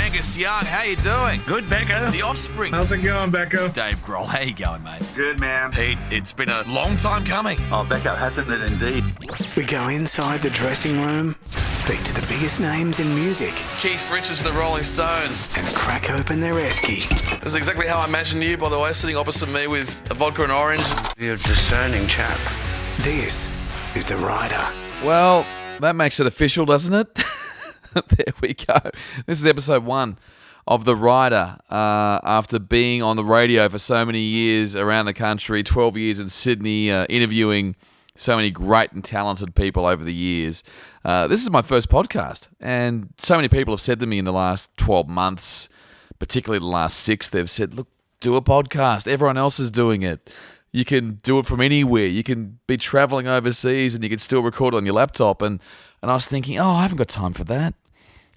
Angus Young, how you doing? Good, Becko. The Offspring. How's it going, Becko? Dave Grohl, how you going, mate? Good, man. Pete, it's been a long time coming. Oh, Becko, hasn't it indeed? We go inside the dressing room, speak to the biggest names in music, Keith Richards of the Rolling Stones. and crack open their esky. This is exactly how I imagined you, by the way, sitting opposite me with a vodka and orange. You're a discerning chap. This is The Rider. Well, that makes it official, doesn't it? There we go. This is episode 1 of The Rider. After being on the radio for so many years around the country, 12 years in Sydney, interviewing so many great and talented people over the years. This is my first podcast, and so many people have said to me in the last 12 months, particularly the last 6, they've said, look, do a podcast. Everyone else is doing it. You can do it from anywhere. You can be traveling overseas and you can still record on your laptop. And I was thinking, I haven't got time for that.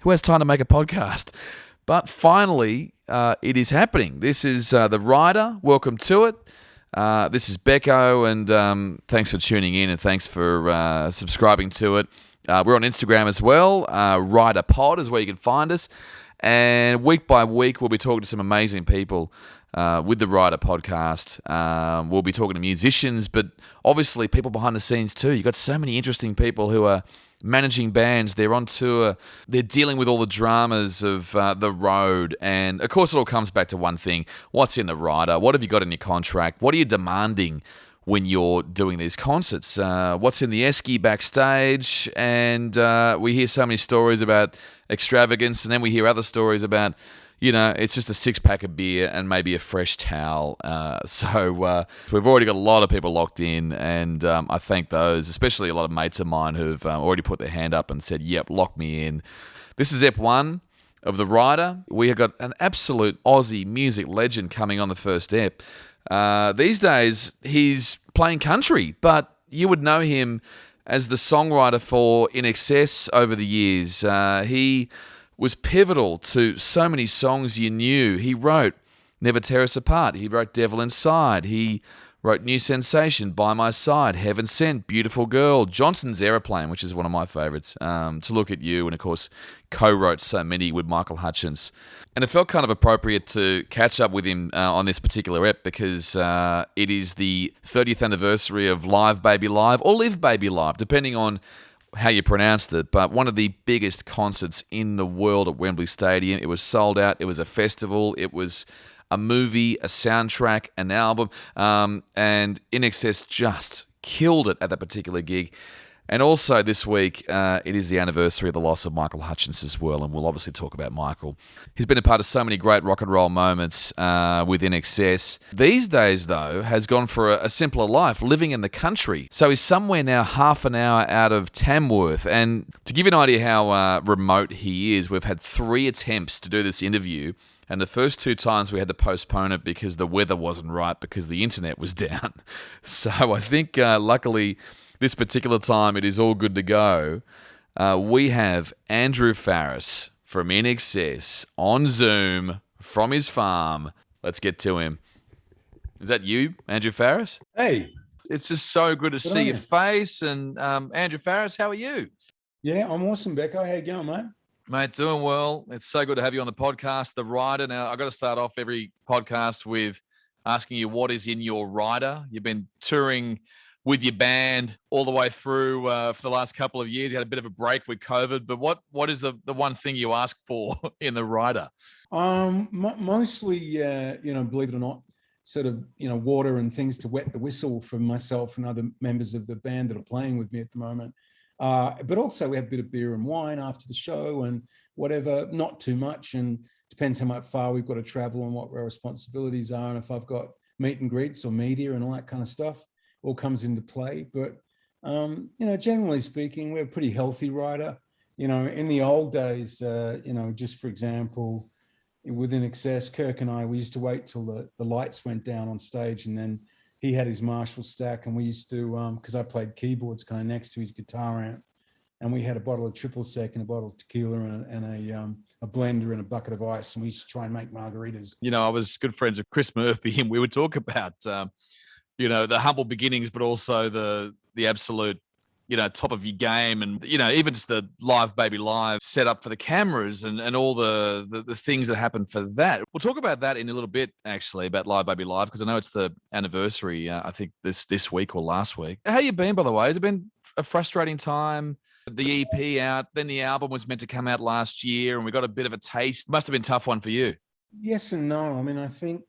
Who has time to make a podcast? But finally, it is happening. This is The Rider. Welcome to it. This is Becko, and thanks for tuning in and thanks for subscribing to it. We're on Instagram as well. Rider Pod is where you can find us. And week by week, we'll be talking to some amazing people with the Rider podcast. We'll be talking to musicians, but obviously people behind the scenes too. You've got so many interesting people who are managing bands. They're on tour. They're dealing with all the dramas of the road. And of course, it all comes back to one thing. What's in the Rider? What have you got in your contract? What are you demanding when you're doing these concerts? What's in the esky backstage? And we hear so many stories about extravagance, and then we hear other stories about, it's just a 6-pack of beer and maybe a fresh towel. So we've already got a lot of people locked in, and I thank those, especially a lot of mates of mine who've already put their hand up and said, yep, lock me in. This is Ep 1 of The Rider. We have got an absolute Aussie music legend coming on the first ep. These days, he's playing country, but you would know him as the songwriter for INXS over the years. He was pivotal to so many songs you knew. He wrote Never Tear Us Apart. He wrote Devil Inside. He wrote New Sensation, By My Side, Heaven Sent, Beautiful Girl, Johnson's Aeroplane, which is one of my favourites, To Look At You, and of course co-wrote so many with Michael Hutchence. And it felt kind of appropriate to catch up with him on this particular ep because it is the 30th anniversary of Live Baby Live, or Live Baby Live, depending on how you pronounced it, but one of the biggest concerts in the world at Wembley Stadium. It was sold out. It was a festival. It was a movie, a soundtrack, an album, and INXS just killed it at that particular gig. And also this week, it is the anniversary of the loss of Michael Hutchence as well, and we'll obviously talk about Michael. He's been a part of so many great rock and roll moments with INXS. These days, though, has gone for a simpler life, living in the country. So he's somewhere now half an hour out of Tamworth. And to give you an idea how remote he is, we've had 3 attempts to do this interview, and the first 2 times we had to postpone it because the weather wasn't right, because the internet was down. So I think, luckily, this particular time, it is all good to go. We have Andrew Farriss from INXS on Zoom from his farm. Let's get to him. Is that you, Andrew Farriss? Hey. It's just so good to see your face. And Andrew Farriss, how are you? Yeah, I'm awesome, Becko. How you going, mate? Mate, doing well. It's so good to have you on the podcast, The Rider. Now, I've got to start off every podcast with asking you what is in your rider. You've been touring with your band all the way through for the last couple of years. You had a bit of a break with COVID, but what is the one thing you ask for in the rider? Mostly, believe it or not, sort of, water and things to wet the whistle for myself and other members of the band that are playing with me at the moment. But also we have a bit of beer and wine after the show and whatever, not too much. And depends how much far we've got to travel and what our responsibilities are. And if I've got meet and greets or media and all that kind of stuff, all comes into play. But, generally speaking, we're a pretty healthy rider. In the old days, just for example, with INXS, Kirk and I, we used to wait till the lights went down on stage, and then he had his Marshall stack, and we used to, because I played keyboards kind of next to his guitar amp, and we had a bottle of triple sec and a bottle of tequila and a blender and a bucket of ice, and we used to try and make margaritas. I was good friends with Chris Murphy, and we would talk about the humble beginnings, but also the absolute, top of your game, and even just the Live Baby Live set up for the cameras and all the things that happen for that. We'll talk about that in a little bit, actually, about Live Baby Live, because I know it's the anniversary. I think this week or last week. How you been, by the way? Has it been a frustrating time? The EP out, then the album was meant to come out last year, and we got a bit of a taste. Must have been a tough one for you. Yes and no. I mean, I think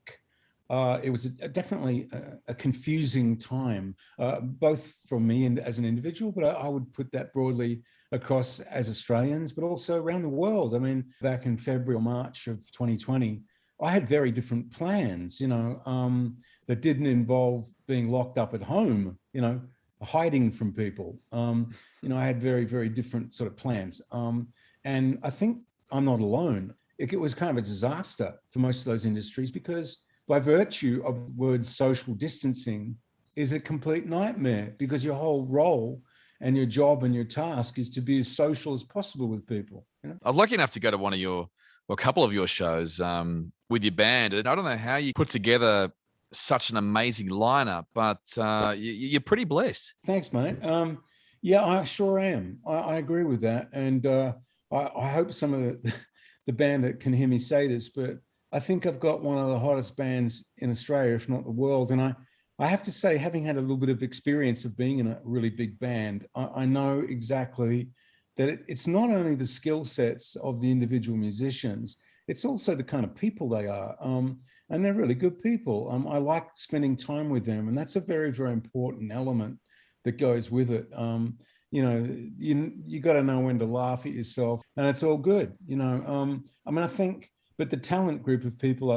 it was definitely a confusing time, both for me and as an individual, but I would put that broadly across as Australians, but also around the world. I mean, back in February or March of 2020, I had very different plans, that didn't involve being locked up at home, hiding from people. I had very, very different sort of plans. And I think I'm not alone. It was kind of a disaster for most of those industries because by virtue of the word social distancing is a complete nightmare, because your whole role and your job and your task is to be as social as possible with people. I was lucky enough to go to a couple of your shows with your band, and I don't know how you put together such an amazing lineup, but you're pretty blessed. Thanks, mate. Yeah, I sure am. I agree with that, and I hope some of the band that can hear me say this, but I think I've got one of the hottest bands in Australia, if not the world. And I have to say, having had a little bit of experience of being in a really big band, I know exactly that it's not only the skill sets of the individual musicians, it's also the kind of people they are. And they're really good people. I like spending time with them. And that's a very, very important element that goes with it. You got to know when to laugh at yourself, and it's all good. I think, but the talent group of people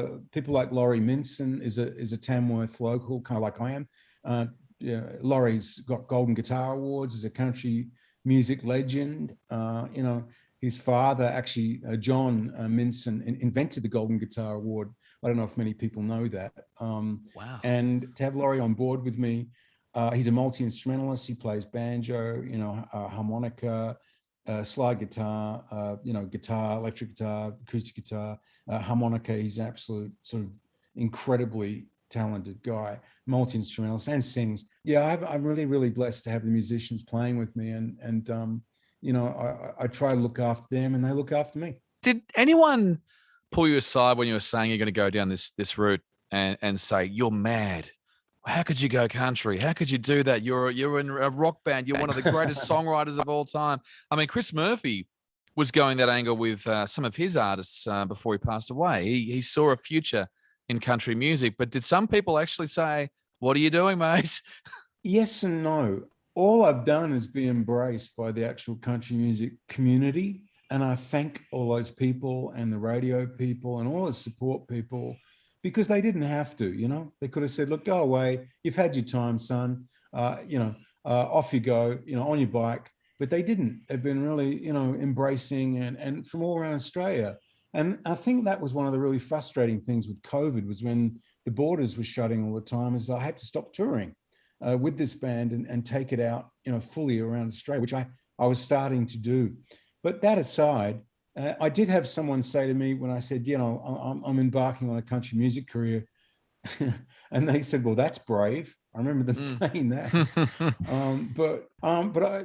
like Laurie Minson is a Tamworth local, kind of like I am. Laurie's got Golden Guitar Awards as a country music legend. His father, actually, John Minson, invented the Golden Guitar Award. I don't know if many people know that. Wow. And to have Laurie on board with me, he's a multi-instrumentalist. He plays banjo, harmonica, slide guitar, guitar, electric guitar, acoustic guitar, harmonica. He's an absolute sort of incredibly talented guy, multi-instrumentalist, and sings. Yeah, I'm really, really blessed to have the musicians playing with me, and I try to look after them, and they look after me. Did anyone pull you aside when you were saying you're going to go down this route and say, you're mad? How could you go country? How could you do that? You're in a rock band. You're one of the greatest songwriters of all time. I mean, Chris Murphy was going that angle with some of his artists before he passed away. He saw a future in country music. But did some people actually say, what are you doing, mate? Yes and no. All I've done is be embraced by the actual country music community. And I thank all those people and the radio people and all the support people, because they didn't have to, they could have said, look, go away. You've had your time, son. Off you go, on your bike. But they didn't. They've been really, embracing and from all around Australia. And I think that was one of the really frustrating things with COVID, was when the borders were shutting all the time, is I had to stop touring with this band and take it out, fully around Australia, which I was starting to do. But that aside, I did have someone say to me when I said, I'm embarking on a country music career, and they said, well, that's brave. I remember them saying that. But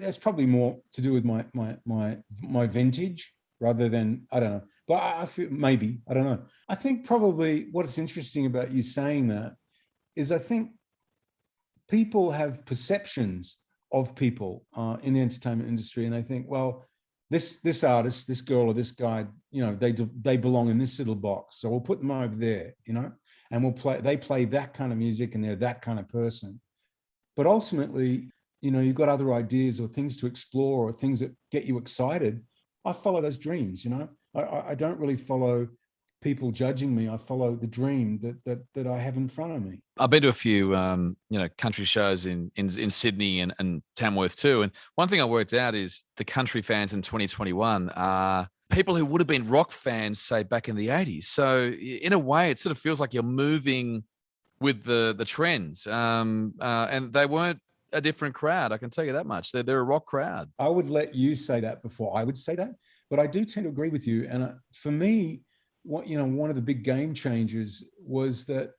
that's probably more to do with my vintage rather than, I don't know. But I feel maybe, I don't know. I think probably what's interesting about you saying that is I think people have perceptions of people in the entertainment industry, and they think, well, this artist, this girl or this guy, they belong in this little box, so we'll put them over there, and they play that kind of music and they're that kind of person. But ultimately, you've got other ideas or things to explore or things that get you excited. I follow those dreams, I don't really follow people judging me. I follow the dream that I have in front of me. I've been to a few, country shows in Sydney and Tamworth too. And one thing I worked out is the country fans in 2021 are people who would have been rock fans, say, back in the 80s. So in a way, it sort of feels like you're moving with the trends. And they weren't a different crowd. I can tell you that much. They're a rock crowd. I would let you say that before I would say that, but I do tend to agree with you. And for me, one of the big game changers was that,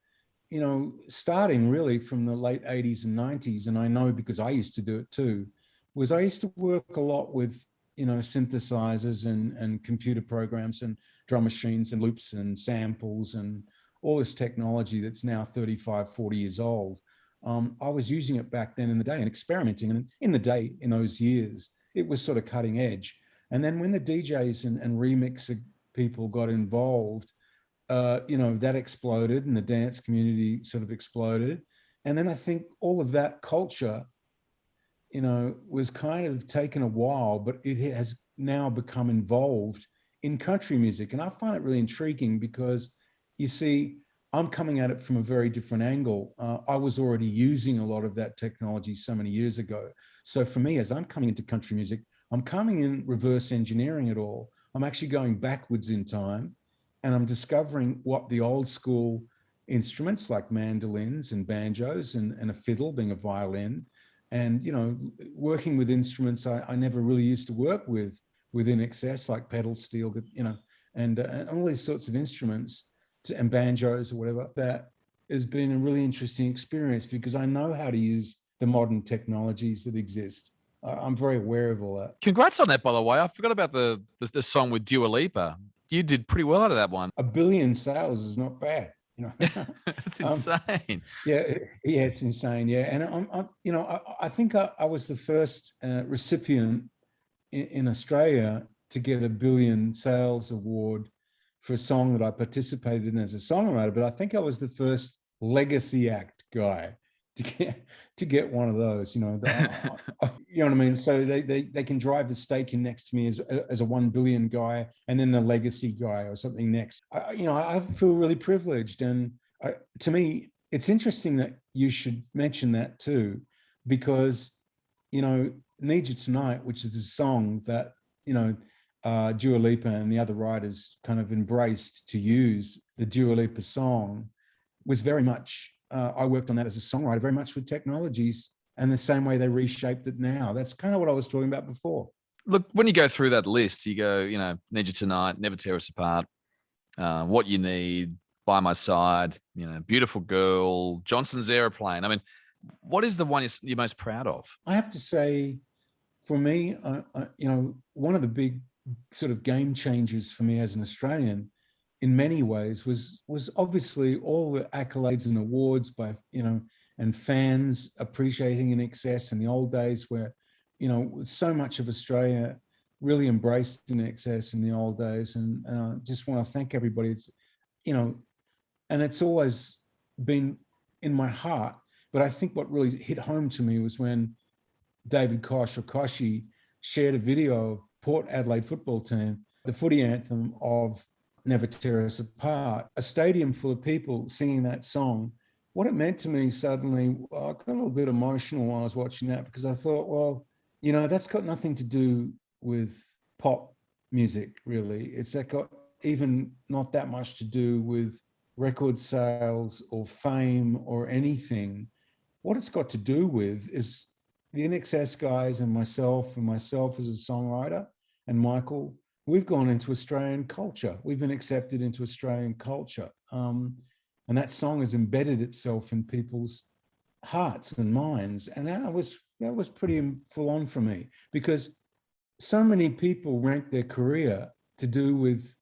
starting really from the late 80s and 90s, and I know because I used to do it too, was I used to work a lot with, synthesizers and computer programs and drum machines and loops and samples and all this technology that's now 35, 40 years old. I was using it back then in the day and experimenting. And in those years, it was sort of cutting edge. And then when the DJs and remixer people got involved, that exploded and the dance community sort of exploded. And then I think all of that culture, was kind of taken a while, but it has now become involved in country music. And I find it really intriguing because, you see, I'm coming at it from a very different angle. I was already using a lot of that technology so many years ago. So for me, as I'm coming into country music, I'm coming in reverse engineering it all. I'm actually going backwards in time, and I'm discovering what the old school instruments like mandolins and banjos and a fiddle being a violin, and working with instruments I never really used to work with INXS, like pedal steel, and all these sorts of instruments and banjos or whatever. That has been a really interesting experience because I know how to use the modern technologies that exist. I'm very aware of all that. Congrats on that, by the way. I forgot about the song with Dua Lipa. You did pretty well out of that one. 1 billion sales is not bad. It's insane. Yeah, it's insane. Yeah, and I think I was the first recipient in Australia to get a 1 billion sales award for a song that I participated in as a songwriter. But I think I was the first legacy act guy to get one of those. You know what I mean? So they can drive the stake in next to me as a 1 billion guy, and then the legacy guy or something next. I feel really privileged, and to me, it's interesting that you should mention that too, because Need You Tonight, which is a song that Dua Lipa and the other writers kind of embraced to use, the Dua Lipa song, was very much, I worked on that as a songwriter, very much with technologies and the same way they reshaped it now. That's kind of what I was talking about before. Look, when you go through that list, you go, Need You Tonight, Never Tear Us Apart, What You Need, By My Side, Beautiful Girl, Johnson's Aeroplane. I mean, what is the one you're most proud of? I have to say, for me, one of the big sort of game changers for me as an Australian in many ways was obviously all the accolades and awards by, and fans appreciating INXS in the old days where, so much of Australia really embraced INXS in the old days. And just want to thank everybody. It's, and it's always been in my heart. But I think what really hit home to me was when David Koch or Koshi shared a video of Port Adelaide football team, the footy anthem of Never Tear Us Apart, a stadium full of people singing that song. What it meant to me suddenly, I got a little bit emotional while I was watching that, because I thought, well, that's got nothing to do with pop music, really. It's got even not that much to do with record sales or fame or anything. What it's got to do with is the INXS guys and myself as a songwriter, and Michael, we've gone into Australian culture. We've been accepted into Australian culture. And that song has embedded itself in people's hearts and minds. And that was pretty full on for me, because so many people rank their career to do with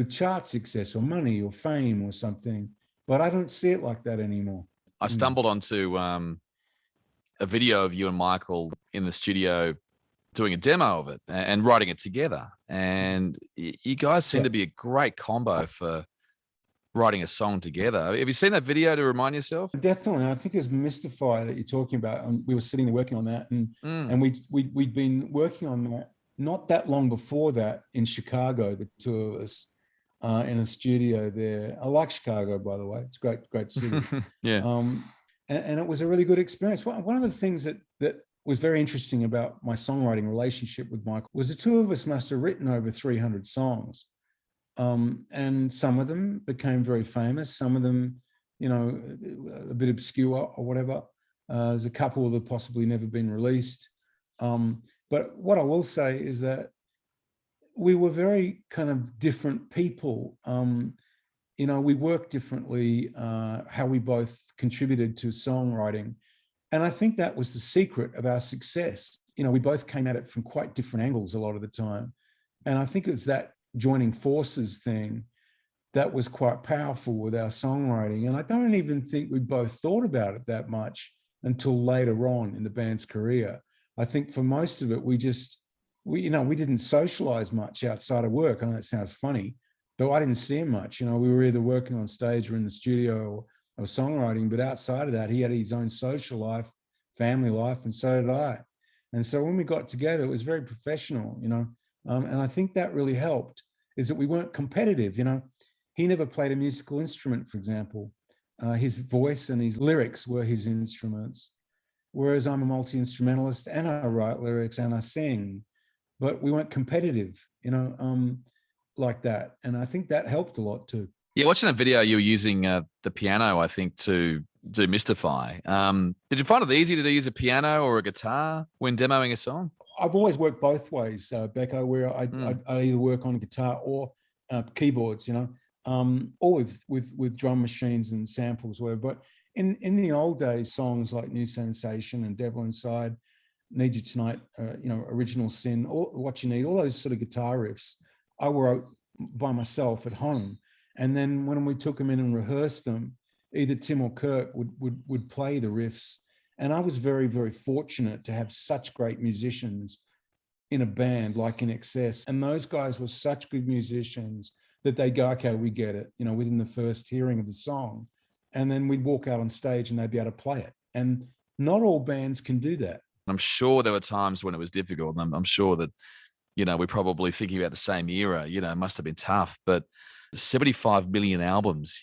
chart success or money or fame or something. But I don't see it like that anymore. I stumbled onto a video of you and Michael in the studio doing a demo of it and writing it together. And you guys seem to be a great combo for writing a song together. Have you seen that video to remind yourself? Definitely. I think it's Mystify that you're talking about. And we were sitting there working on that. And we'd been working on that not that long before that in Chicago, the two of us. In a studio there. I like Chicago, by the way. It's a great city. Yeah. And it was a really good experience. One of the things that was very interesting about my songwriting relationship with Michael was the two of us must have written over 300 songs. And some of them became very famous. Some of them, a bit obscure or whatever. There's a couple that have possibly never been released. But what I will say is that we were very kind of different people. We worked differently, how we both contributed to songwriting. And I think that was the secret of our success. we both came at it from quite different angles a lot of the time. And I think it's that joining forces thing that was quite powerful with our songwriting. And I don't even think we both thought about it that much until later on in the band's career. I think for most of it, we didn't socialize much outside of work. I know that sounds funny, but I didn't see him much. We were either working on stage or in the studio or songwriting, but outside of that, he had his own social life, family life, and so did I. And so when we got together, it was very professional, and I think that really helped, is that we weren't competitive. He never played a musical instrument, for example. His voice and his lyrics were his instruments, whereas I'm a multi-instrumentalist and I write lyrics and I sing, but we weren't competitive, like that. And I think that helped a lot too. Yeah, watching that video, you were using the piano, I think, to do Mystify. Did you find it easy to use a piano or a guitar when demoing a song? I've always worked both ways, Becko, where I either work on guitar or keyboards, or with drum machines and samples, whatever. But in the old days, songs like New Sensation and Devil Inside, Need You Tonight, Original Sin, What You Need, all those sort of guitar riffs, I wrote by myself at home. And then when we took them in and rehearsed them, either Tim or Kirk would play the riffs. And I was very, very fortunate to have such great musicians in a band like INXS. And those guys were such good musicians that they go, okay, we get it, within the first hearing of the song. And then we'd walk out on stage and they'd be able to play it. And not all bands can do that. I'm sure there were times when it was difficult. And I'm sure that, we're probably thinking about the same era, it must have been tough, but 75 million albums,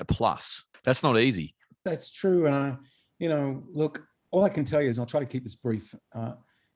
plus, that's not easy. That's true. And look, all I can tell you is, and I'll try to keep this brief,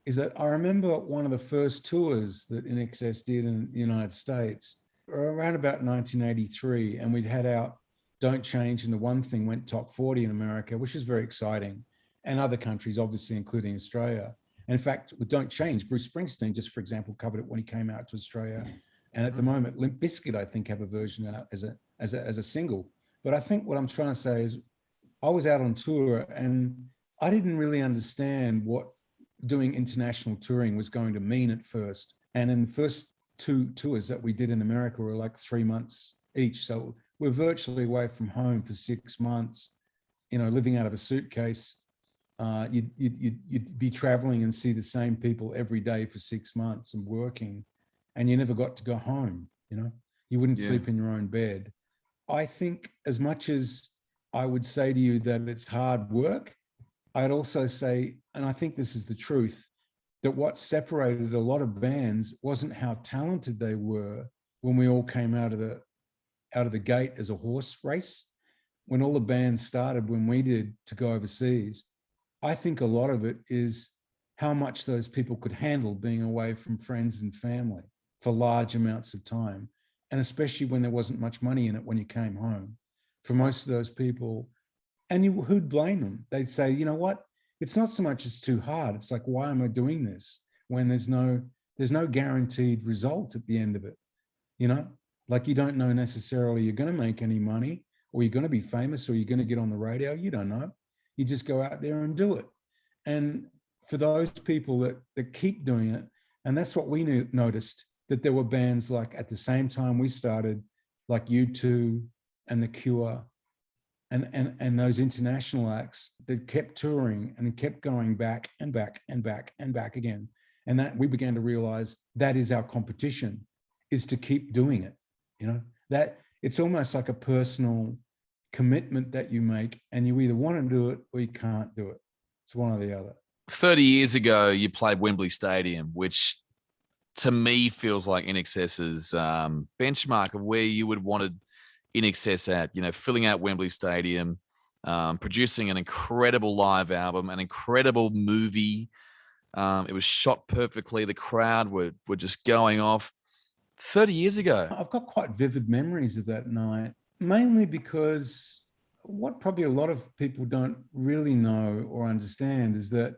is that I remember one of the first tours that INXS did in the United States around about 1983. And we'd had out Don't Change, and The One Thing went top 40 in America, which is very exciting. And other countries, obviously, including Australia. And in fact, with Don't Change, Bruce Springsteen, just for example, covered it when he came out to Australia. And at the moment, Limp Bizkit, I think, have a version out as a single. But I think what I'm trying to say is, I was out on tour and I didn't really understand what doing international touring was going to mean at first. And in the first two tours that we did in America were like 3 months each. So we're virtually away from home for 6 months, living out of a suitcase. You'd be traveling and see the same people every day for 6 months and working, and you never got to go home. You wouldn't sleep in your own bed. I think as much as I would say to you that it's hard work, I'd also say, and I think this is the truth, that what separated a lot of bands wasn't how talented they were when we all came out of the gate as a horse race. When all the bands started, when we did, to go overseas, I think a lot of it is how much those people could handle being away from friends and family for large amounts of time. And especially when there wasn't much money in it when you came home. For most of those people, and who'd blame them? They'd say, you know what? It's not so much it's too hard. It's like, why am I doing this when there's no guaranteed result at the end of it? Like, you don't know necessarily you're going to make any money, or you're going to be famous, or you're going to get on the radio. You don't know. You just go out there and do it. And for those people that keep doing it, and that's what we noticed, that there were bands like at the same time we started, like U2 and The Cure, and those international acts that kept touring and kept going back and back and back and back again. And that we began to realize that is our competition, is to keep doing it. That it's almost like a personal commitment that you make, and you either want to do it or you can't do it. It's one or the other. 30 years ago, you played Wembley Stadium, which to me feels like INXS's benchmark of where you would wanted INXS at, filling out Wembley Stadium, producing an incredible live album, an incredible movie. It was shot perfectly. The crowd were just going off. 30 years ago. I've got quite vivid memories of that night, mainly because what probably a lot of people don't really know or understand is that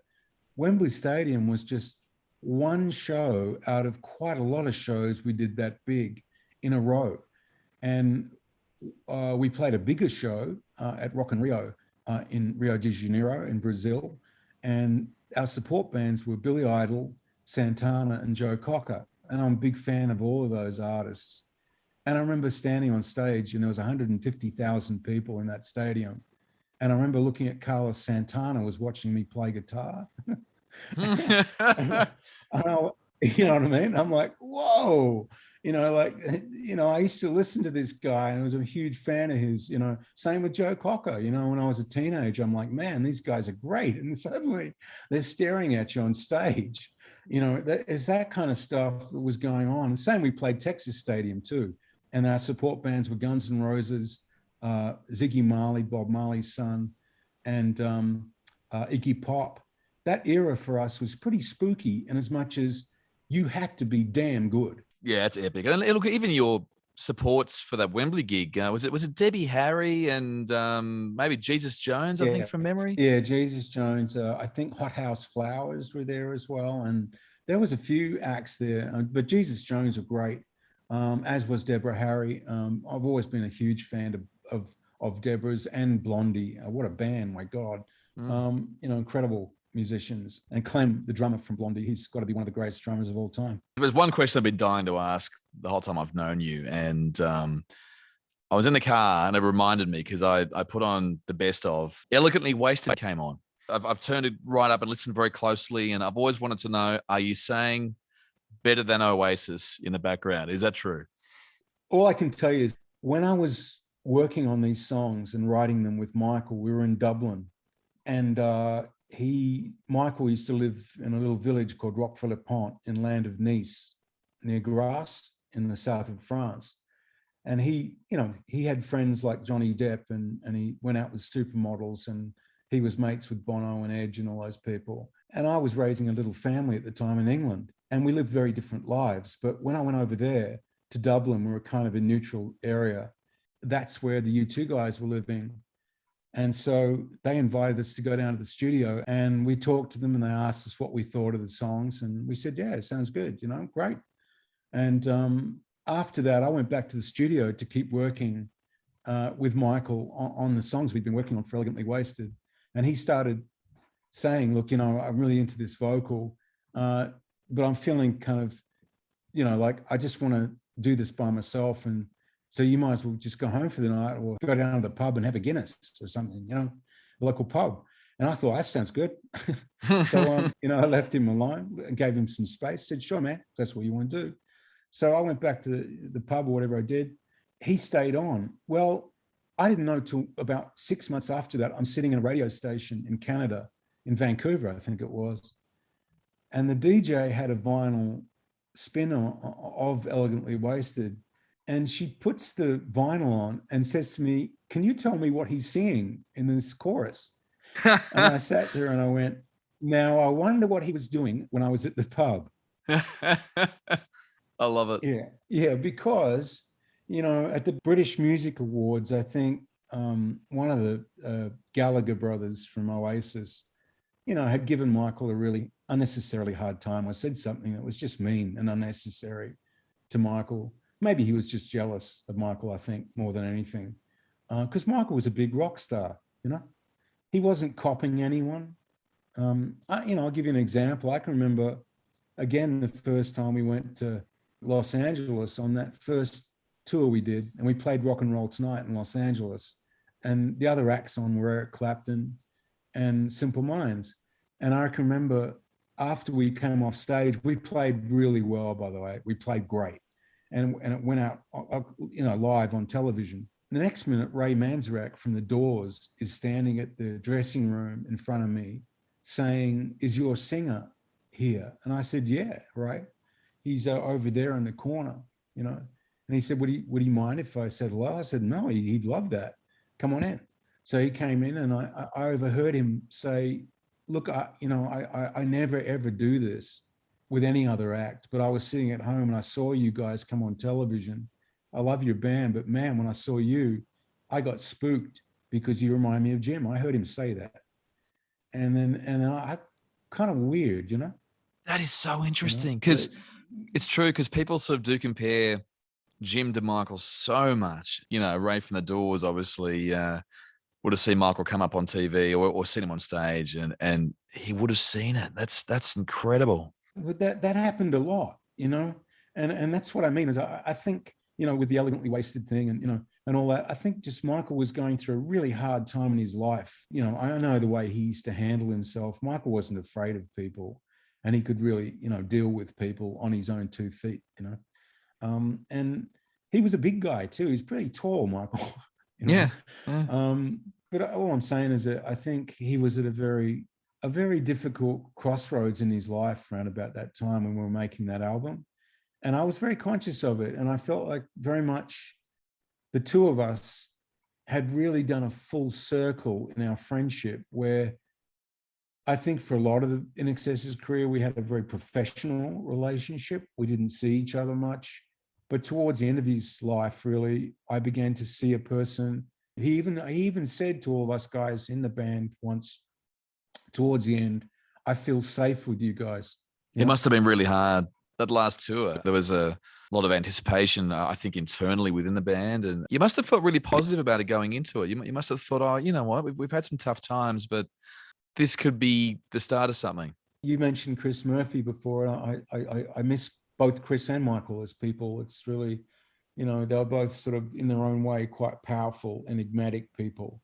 Wembley Stadium was just one show out of quite a lot of shows we did that big in a row. And we played a bigger show at Rock in Rio in Rio de Janeiro in Brazil. And our support bands were Billy Idol, Santana, and Joe Cocker. And I'm a big fan of all of those artists. And I remember standing on stage, and there was 150,000 people in that stadium. And I remember looking at Carlos Santana was watching me play guitar. You know what I mean? I'm like, whoa, I used to listen to this guy and I was a huge fan of his, same with Joe Cocker, when I was a teenager, I'm like, man, these guys are great. And suddenly they're staring at you on stage, there's that kind of stuff that was going on. And same, we played Texas Stadium too. And our support bands were Guns N' Roses, Ziggy Marley, Bob Marley's son, and Iggy Pop. That era for us was pretty spooky, in as much as you had to be damn good. Yeah, it's epic. And look, even your supports for that Wembley gig, was it Debbie Harry and maybe Jesus Jones, I think, from memory? Yeah, Jesus Jones. I think Hot House Flowers were there as well. And there was a few acts there, but Jesus Jones were great, as was Deborah Harry. I've always been a huge fan of Deborah's, and Blondie. What a band, my God. Incredible musicians. And Clem, the drummer from Blondie, he's got to be one of the greatest drummers of all time. There's one question I've been dying to ask the whole time I've known you. And I was in the car and it reminded me, because I put on the best of Elegantly Wasted came on. I've turned it right up and listened very closely. And I've always wanted to know, are you saying Better Than Oasis in the background? Is that true? All I can tell you is when I was working on these songs and writing them with Michael, we were in Dublin. And Michael used to live in a little village called Roquefort-le-Pont in land of Nice, near Grasse in the south of France. And he had friends like Johnny Depp, and he went out with supermodels, and he was mates with Bono and Edge and all those people. And I was raising a little family at the time in England, and we lived very different lives. But when I went over there to Dublin, we were kind of a neutral area. That's where the U2 guys were living. And so they invited us to go down to the studio, and we talked to them, and they asked us what we thought of the songs. And we said, yeah, it sounds good, great. And after that, I went back to the studio to keep working with Michael on the songs we'd been working on for Elegantly Wasted. And he started saying, look, I'm really into this vocal, but I'm feeling kind of, like I just want to do this by myself. And so you might as well just go home for the night, or go down to the pub and have a Guinness or something, a local pub. And I thought, that sounds good. So, I left him alone and gave him some space, said, sure, man, that's what you want to do. So I went back to the pub or whatever I did. He stayed on. Well, I didn't know till about 6 months after that, I'm sitting in a radio station in Canada, in Vancouver, I think it was. And the DJ had a vinyl spin of Elegantly Wasted. And she puts the vinyl on and says to me, can you tell me what he's singing in this chorus? And I sat there and I went, now I wonder what he was doing when I was at the pub. I love it. Yeah, because, at the British Music Awards, I think one of the Gallagher brothers from Oasis, had given Michael a really unnecessarily hard time, or said something that was just mean and unnecessary to Michael. Maybe he was just jealous of Michael, I think, more than anything. Because Michael was a big rock star, He wasn't copying anyone. I'll give you an example. I can remember, again, the first time we went to Los Angeles on that first tour we did, and we played Rock and Roll Tonight in Los Angeles. And the other acts on were Eric Clapton and Simple Minds. And I can remember after we came off stage, we played really well, by the way. We played great. And it went out, live on television. The next minute, Ray Manzarek from The Doors is standing at the dressing room in front of me saying, is your singer here? And I said, yeah, right. He's over there in the corner, And he said, would he mind if I said hello? I said, no, he'd love that. Come on in. So he came in, and I overheard him say, look, I never, ever do this with any other act, but I was sitting at home and I saw you guys come on television. I love your band, but man, when I saw you, I got spooked because you remind me of Jim. I heard him say that. And then I kind of weird, That is so interesting, because it's true, because people sort of do compare Jim to Michael so much, Ray from The Doors, obviously, would have seen Michael come up on TV or seen him on stage, and he would have seen it. That's incredible. But that happened a lot, you know, and that's what I mean is I think, you know, with the Elegantly Wasted thing and, you know, and all that, I think just Michael was going through a really hard time in his life. You know, I know the way he used to handle himself. Michael wasn't afraid of people, and he could really, you know, deal with people on his own 2 feet, you know. And he was a big guy too. He's pretty tall, Michael. You know? Yeah. But all I'm saying is that I think he was at a very difficult crossroads in his life around about that time when we were making that album. And I was very conscious of it. And I felt like very much the two of us had really done a full circle in our friendship, where I think for a lot of the INXS's career, we had a very professional relationship. We didn't see each other much. But towards the end of his life, really, I began to see a person. He even said to all of us guys in the band once, towards the end, I feel safe with you guys. It must have been really hard, that last tour. There was a lot of anticipation, I think, internally within the band. And you must have felt really positive about it going into it. You must have thought, oh, you know what, we've had some tough times, but this could be the start of something. You mentioned Chris Murphy before. I miss both Chris and Michael as people. It's really, you know, they were both sort of in their own way quite powerful, enigmatic people.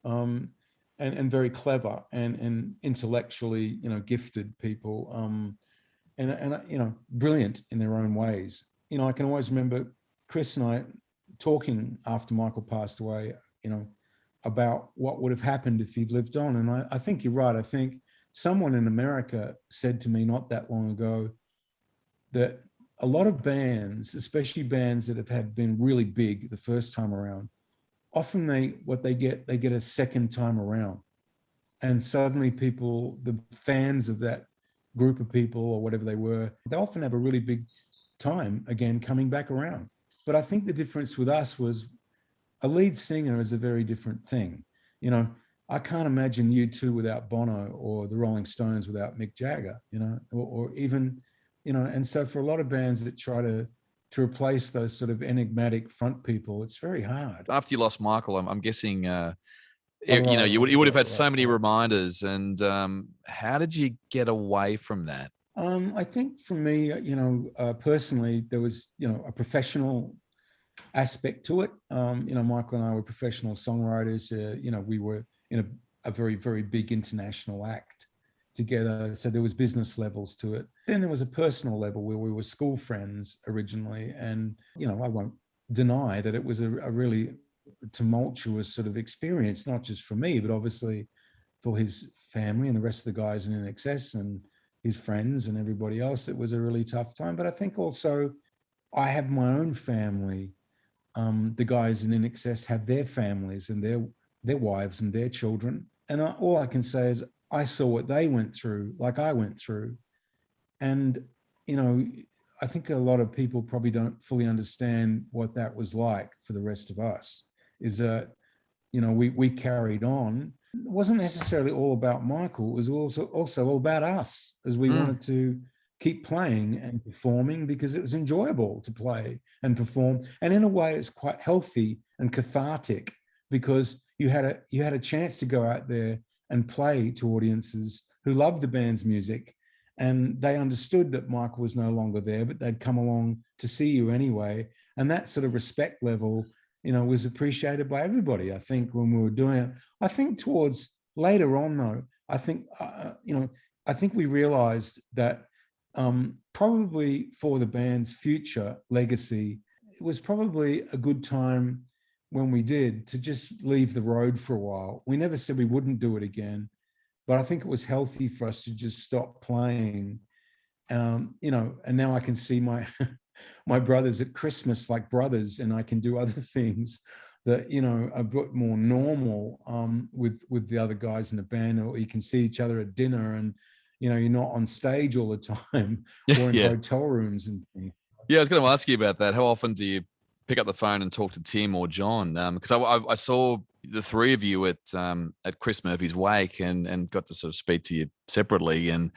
And very clever and intellectually, you know, gifted people, and you know, brilliant in their own ways. You know, I can always remember Chris and I talking after Michael passed away, you know, about what would have happened if he'd lived on. And I think you're right. I think someone in America said to me not that long ago that a lot of bands, especially bands that have been really big the first time around, often they get a second time around. And suddenly people, the fans of that group of people or whatever they were, they often have a really big time again coming back around. But I think the difference with us was a lead singer is a very different thing. You know, I can't imagine U2 without Bono or the Rolling Stones without Mick Jagger, you know, or even, you know, and so for a lot of bands that try to replace those sort of enigmatic front people, it's very hard. After you lost Michael, I'm guessing, you know, you would have had so many reminders. And how did you get away from that? I think for me, you know, personally, there was, you know, a professional aspect to it. You know, Michael and I were professional songwriters. You know, we were in a very, very big international act together. So there was business levels to it. Then there was a personal level where we were school friends originally. And, you know, I won't deny that it was a really tumultuous sort of experience, not just for me, but obviously for his family and the rest of the guys in INXS and his friends and everybody else. It was a really tough time. But I think also I have my own family. The guys in INXS have their families and their wives and their children. And all I can say is I saw what they went through, like I went through. And, you know, I think a lot of people probably don't fully understand what that was like for the rest of us, is that, you know, we carried on. It wasn't necessarily all about Michael. It was also all about us, as we wanted to keep playing and performing because it was enjoyable to play and perform. And in a way, it's quite healthy and cathartic because you had a chance to go out there and play to audiences who loved the band's music, and they understood that Michael was no longer there, but they'd come along to see you anyway. And that sort of respect level, you know, was appreciated by everybody, I think, when we were doing it. I think towards later on, though, I think, you know, I think we realized that probably for the band's future legacy, it was probably a good time when we did to just leave the road for a while. We never said we wouldn't do it again, but I think it was healthy for us to just stop playing. You know, and now I can see my my brothers at Christmas like brothers, and I can do other things that, you know, are a bit more normal with the other guys in the band, or you can see each other at dinner and, you know, you're not on stage all the time or in hotel rooms and things. Yeah, I was going to ask you about that. How often do you pick up the phone and talk to Tim or John? Because I saw the three of you at Chris Murphy's wake and got to sort of speak to you separately. And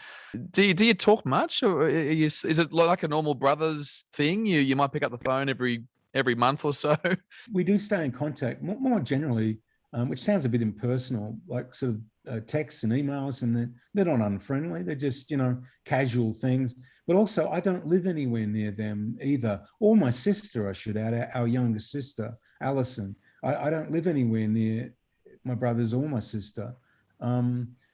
do you talk much, or is it like a normal brothers thing? You might pick up the phone every month or so. We do stay in contact. More generally, which sounds a bit impersonal, like sort of texts and emails, and they're not unfriendly. They're just, casual things. But also, I don't live anywhere near them either. Or my sister, I should add, our younger sister, Alison. I don't live anywhere near my brothers or my sister.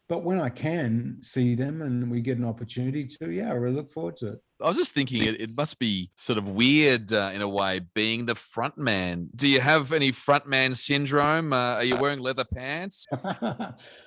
But when I can see them and we get an opportunity to, I really look forward to it. I was just thinking it must be sort of weird in a way being the front man. Do you have any front man syndrome? Are you wearing leather pants?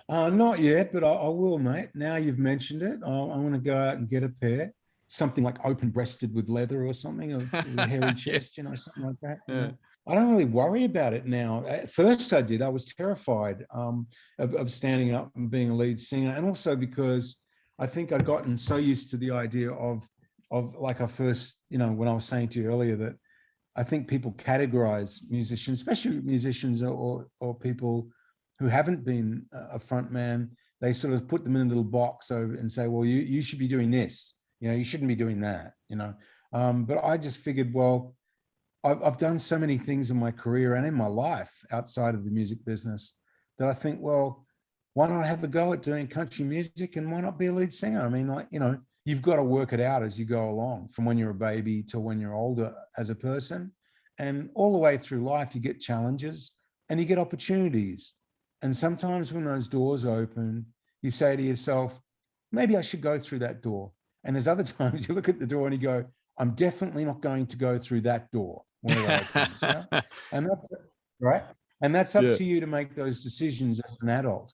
Not yet, but I will, mate. Now you've mentioned it, I want to go out and get a pair. Something like open-breasted with leather or something, or with a hairy chest, something like that. Yeah. I don't really worry about it now. At first I did. I was terrified of standing up and being a lead singer. And also because I think I'd gotten so used to the idea of like I first, when I was saying to you earlier that I think people categorize musicians, especially musicians or people who haven't been a front man, they sort of put them in a little box and say, well, you should be doing this. You shouldn't be doing that, But I just figured, well, I've done so many things in my career and in my life outside of the music business that I think, well, why not have a go at doing country music and why not be a lead singer? I mean, you've got to work it out as you go along from when you're a baby to when you're older as a person. And all the way through life, you get challenges and you get opportunities. And sometimes when those doors open, you say to yourself, maybe I should go through that door. And there's other times you look at the door and you go, I'm definitely not going to go through that door. And that's right. And that's up to you to make those decisions as an adult.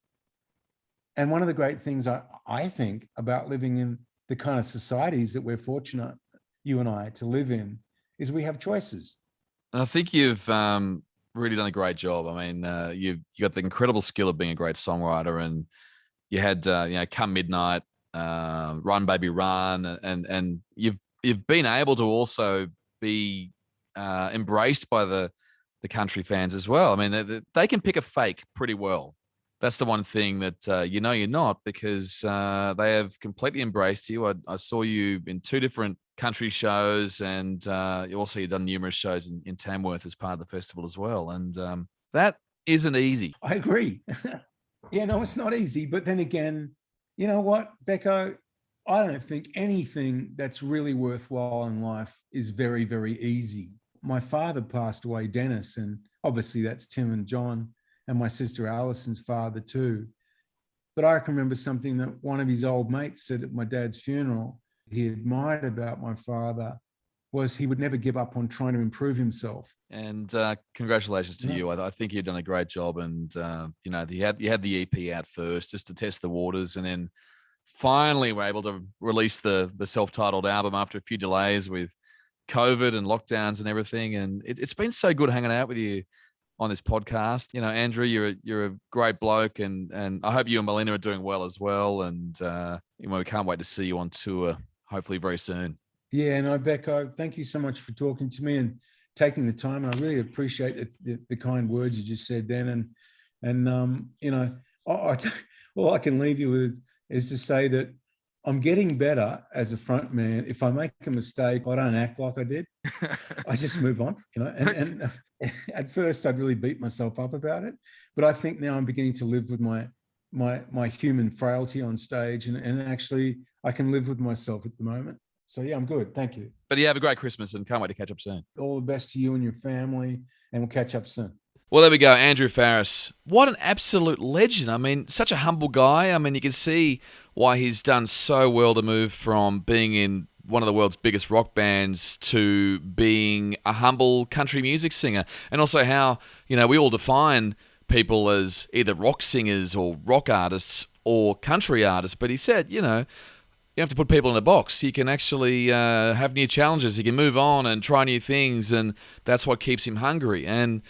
And one of the great things I think about living in the kind of societies that we're fortunate, you and I, to live in, is we have choices. And I think you've really done a great job. I mean, you've got the incredible skill of being a great songwriter, and you had Come Midnight, Run Baby Run, and you've been able to also be embraced by the country fans as well. I mean, they can pick a fake pretty well. That's the one thing that you're not, because they have completely embraced you. I saw you in 2 different country shows, and you've done numerous shows in Tamworth as part of the festival as well. And that isn't easy. I agree. No, it's not easy. But then again, you know what, Becko? I don't think anything that's really worthwhile in life is very, very easy. My father passed away, Dennis, and obviously that's Tim and John, and my sister Alison's father too. But I can remember something that one of his old mates said at my dad's funeral he admired about my father was he would never give up on trying to improve himself. And congratulations to you. I think you've done a great job. And, you had the EP out first just to test the waters, and then finally we're able to release the self-titled album after a few delays with COVID and lockdowns and everything. And it's been so good hanging out with you on this podcast. Andrew, you're a great bloke, and I hope you and Melina are doing well as well. And we can't wait to see you on tour, hopefully very soon. Yeah, no, Becko, thank you so much for talking to me and taking the time. And I really appreciate the kind words you just said then. And all I can leave you with is to say that I'm getting better as a front man. If I make a mistake, I don't act like I did. I just move on, and at first I'd really beat myself up about it. But I think now I'm beginning to live with my human frailty on stage, and actually I can live with myself at the moment. So yeah, I'm good. Thank you. But you have a great Christmas and can't wait to catch up soon. All the best to you and your family, and we'll catch up soon. Well, there we go. Andrew Farriss. What an absolute legend. I mean, such a humble guy. I mean, you can see why he's done so well to move from being in one of the world's biggest rock bands to being a humble country music singer. And also how, we all define people as either rock singers or rock artists or country artists. But he said, you don't have to put people in a box. You can actually have new challenges. You can move on and try new things. And that's what keeps him hungry. And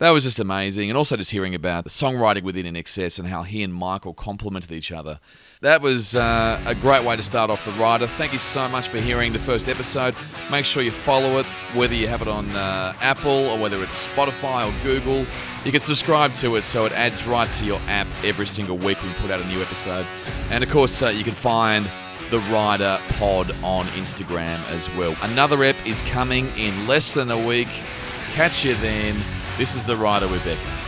that was just amazing. And also just hearing about the songwriting within INXS and how he and Michael complemented each other. That was a great way to start off The Rider. Thank you so much for hearing the first episode. Make sure you follow it, whether you have it on Apple or whether it's Spotify or Google. You can subscribe to it so it adds right to your app every single week when we put out a new episode. And of course, you can find The Rider Pod on Instagram as well. Another ep is coming in less than a week. Catch you then. This is The Rider with Becko.